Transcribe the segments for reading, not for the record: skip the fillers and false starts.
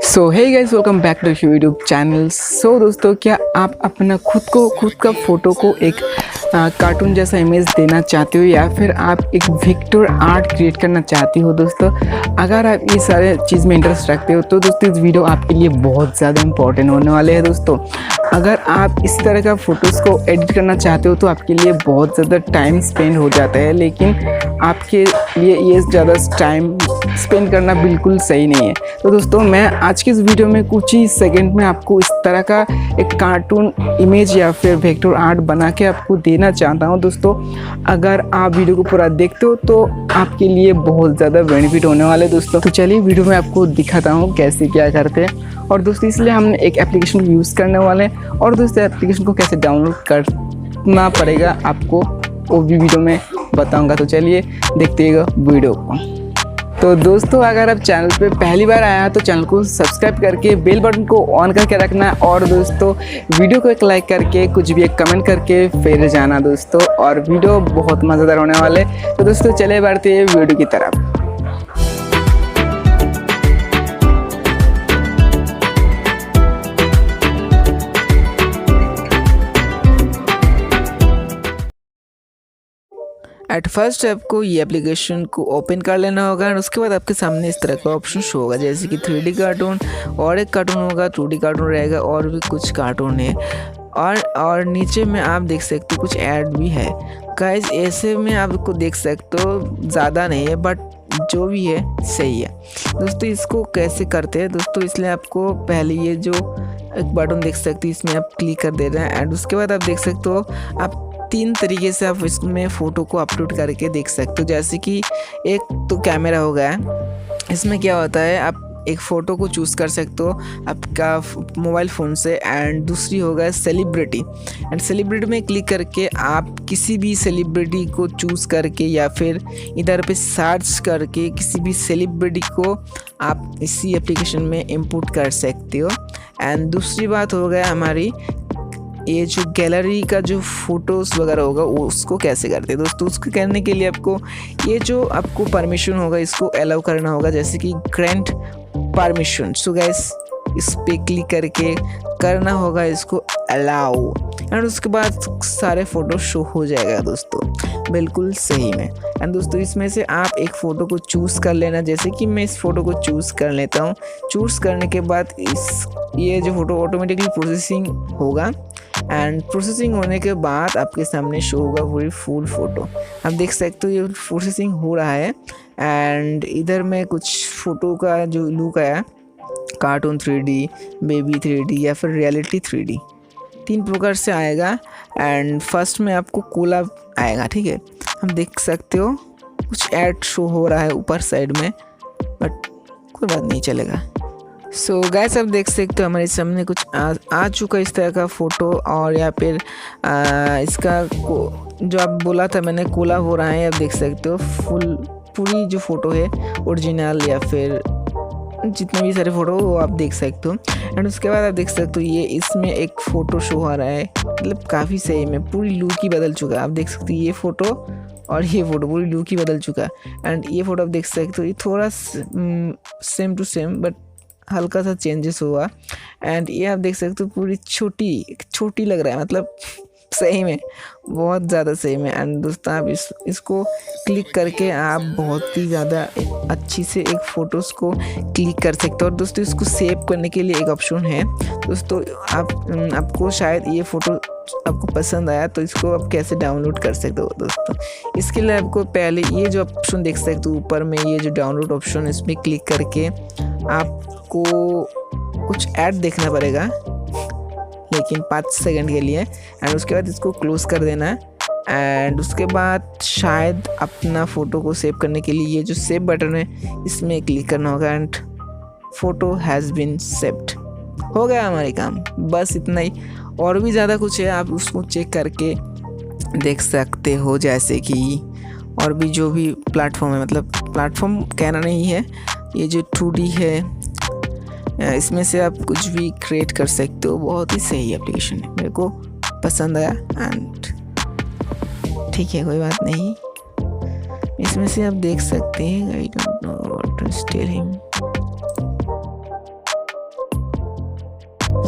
So hey guys, welcome back to YouTube channel. So दोस्तों, क्या आप अपना खुद का फ़ोटो को एक कार्टून जैसा इमेज देना चाहते हो या फिर आप एक वेक्टर आर्ट क्रिएट करना चाहते हो? दोस्तों, अगर आप ये सारे चीज़ में इंटरेस्ट रखते हो तो दोस्तों इस वीडियो आपके लिए बहुत ज़्यादा इंपॉर्टेंट होने वाले हैं। दोस्तों, अगर आप इस तरह का फ़ोटोज़ को एडिट करना चाहते हो तो आपके लिए बहुत ज़्यादा टाइम स्पेंड हो जाता है, लेकिन आपके लिए ये ज़्यादा टाइम स्पेंड करना बिल्कुल सही नहीं है। तो दोस्तों, मैं आज की इस वीडियो में कुछ ही सेकंड में आपको इस तरह का एक कार्टून इमेज या फिर वेक्टर आर्ट बना के आपको देना चाहता हूं। दोस्तों, अगर आप वीडियो को पूरा देखते हो तो आपके लिए बहुत ज़्यादा बेनिफिट होने वाले हैं। दोस्तों, तो चलिए वीडियो में आपको दिखाता हूँ कैसे क्या करते हैं। और दोस्तों, इसलिए हमने एक एप्लीकेशन यूज़ करने वाले हैं और दोस्तों एप्लीकेशन को कैसे डाउनलोड करना पड़ेगा आपको वो भी वीडियो में बताऊँगा। तो चलिए देखते वीडियो को। तो दोस्तों, अगर आप चैनल पे पहली बार आया तो चैनल को सब्सक्राइब करके बेल बटन को ऑन करके रखना और दोस्तों वीडियो को एक लाइक करके कुछ भी एक कमेंट करके फिर जाना दोस्तों। और वीडियो बहुत मज़ेदार होने वाले। तो दोस्तों चले बढ़ते हैं वीडियो की तरफ। एट फर्स्ट आपको ये एप्लीकेशन को ओपन कर लेना होगा और उसके बाद आपके सामने इस तरह का ऑप्शन शो होगा, जैसे कि 3D कार्टून और एक कार्टून होगा, 2D कार्टून रहेगा और भी कुछ कार्टून है। और नीचे में आप देख सकते हो कुछ ऐड भी है। गाइस, ऐसे में आपको देख सकते हो, ज़्यादा नहीं है बट जो भी है सही है। दोस्तों, इसको कैसे करते हैं दोस्तों, इसलिए आपको पहले ये जो एक बटन देख सकते हो इसमें आप क्लिक कर दे रहे हैं एंड उसके बाद आप देख सकते हो आप 3 तरीके से आप इसमें फ़ोटो को अपलोड करके देख सकते हो। जैसे कि एक तो कैमरा हो गया, इसमें क्या होता है आप एक फ़ोटो को चूज़ कर सकते हो आपका मोबाइल फ़ोन से। एंड दूसरी हो गया सेलिब्रिटी, एंड सेलिब्रिटी में क्लिक करके आप किसी भी सेलिब्रिटी को चूज़ करके या फिर इधर पे सर्च करके किसी भी सेलिब्रिटी को आप इसी एप्लीकेशन में इंपोर्ट कर सकते हो। एंड दूसरी बात हो गया हमारी ये जो गैलरी का जो फ़ोटोज़ वगैरह होगा वो उसको कैसे करते हैं दोस्तों। उसको करने के लिए आपको ये जो आपको परमिशन होगा इसको अलाउ करना होगा, जैसे कि ग्रांट परमिशन। सो गाइस, इस पे क्लिक करके करना होगा इसको अलाउ एंड उसके बाद सारे फ़ोटो शो हो जाएगा दोस्तों, बिल्कुल सही में। एंड दोस्तों, इसमें से आप एक फ़ोटो को चूज़ कर लेना, जैसे कि मैं इस फ़ोटो को चूज़ कर लेता हूँ। चूज़ करने के बाद ये जो फ़ोटो ऑटोमेटिकली प्रोसेसिंग होगा एंड प्रोसेसिंग होने के बाद आपके सामने शो होगा पूरी फुल फ़ोटो। आप देख सकते हो ये प्रोसेसिंग हो रहा है एंड इधर में कुछ फ़ोटो का जो लुक आया, कार्टून 3D, बेबी 3D या फिर रियलिटी 3D, 3 प्रकार से आएगा। एंड फर्स्ट में आपको कोला आएगा, ठीक है। हम देख सकते हो कुछ ऐड शो हो रहा है ऊपर साइड में, बट कोई बात नहीं, चलेगा। सो गाइस, आप देख सकते हो हमारे सामने कुछ आ चुका इस तरह का फ़ोटो। और या फिर इसका जो आप बोला था मैंने कोला हो रहा है, आप देख सकते हो पूरी जो फ़ोटो है ओरिजिनल या फिर जितने भी सारे फ़ोटो वो आप देख सकते हो। एंड उसके बाद आप देख सकते हो ये इसमें एक फ़ोटो शो आ रहा है, मतलब काफ़ी सही में पूरी लुक ही बदल चुका है। आप देख सकते हो ये फ़ोटो और ये फ़ोटो पूरी लुक ही बदल चुका है। एंड ये फ़ोटो आप देख सकते हो ये थोड़ा सेम टू सेम बट हल्का सा चेंजेस हुआ। एंड ये आप देख सकते हो पूरी छोटी लग रहा है, मतलब सही में बहुत ज़्यादा सही में। एंड दोस्तों, आप इसको क्लिक करके आप बहुत ही ज़्यादा अच्छी से एक फ़ोटोज़ को क्लिक कर सकते हो। और दोस्तों, इसको सेव करने के लिए एक ऑप्शन है दोस्तों। आपको शायद ये फ़ोटो आपको पसंद आया तो इसको आप कैसे डाउनलोड कर सकते हो दोस्तों। इसके लिए आपको पहले ये जो ऑप्शन देख सकते हो ऊपर में, ये जो डाउनलोड ऑप्शन, इसमें क्लिक करके आपको कुछ ऐड देखना पड़ेगा, लेकिन 5 सेकंड के लिए। एंड उसके बाद इसको क्लोज कर देना है। एंड उसके बाद शायद अपना फ़ोटो को सेव करने के लिए ये जो सेव बटन है इसमें क्लिक करना होगा and photo has been saved. हो गया हमारे काम, बस इतना ही। और भी ज़्यादा कुछ है, आप उसको चेक करके देख सकते हो, जैसे कि और भी जो भी प्लेटफॉर्म है, मतलब प्लेटफॉर्म कहना नहीं है, ये जो 2D है इसमें से आप कुछ भी क्रिएट कर सकते हो। बहुत ही सही एप्लीकेशन है, मेरे को पसंद आया। एंड ठीक है, कोई बात नहीं, इसमें से आप देख सकते हैं। I don't know what to tell him.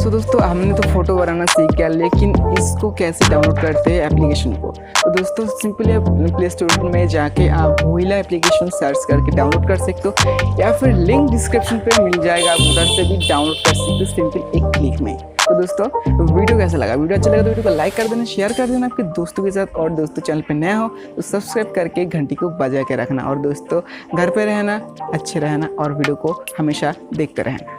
So दोस्तों हमने तो फ़ोटो बनाना सीख गया, लेकिन इसको कैसे डाउनलोड करते हैं एप्लीकेशन को। तो दोस्तों सिंपली आप प्ले स्टोर में जाके आप वोइला एप्लीकेशन सर्च करके डाउनलोड कर सकते हो, या फिर लिंक डिस्क्रिप्शन पे मिल जाएगा, आप उधर से भी डाउनलोड कर सकते हो सिंपल एक क्लिक में। तो दोस्तों वीडियो कैसा लगा? वीडियो अच्छा लगा तो वीडियो को लाइक कर देना, शेयर कर देना आपके दोस्तों के साथ, और दोस्तों चैनल पे नया हो तो सब्सक्राइब करके घंटी को बजा के रखना। और दोस्तों घर पे रहना, अच्छे रहना और वीडियो को हमेशा देखते रहना।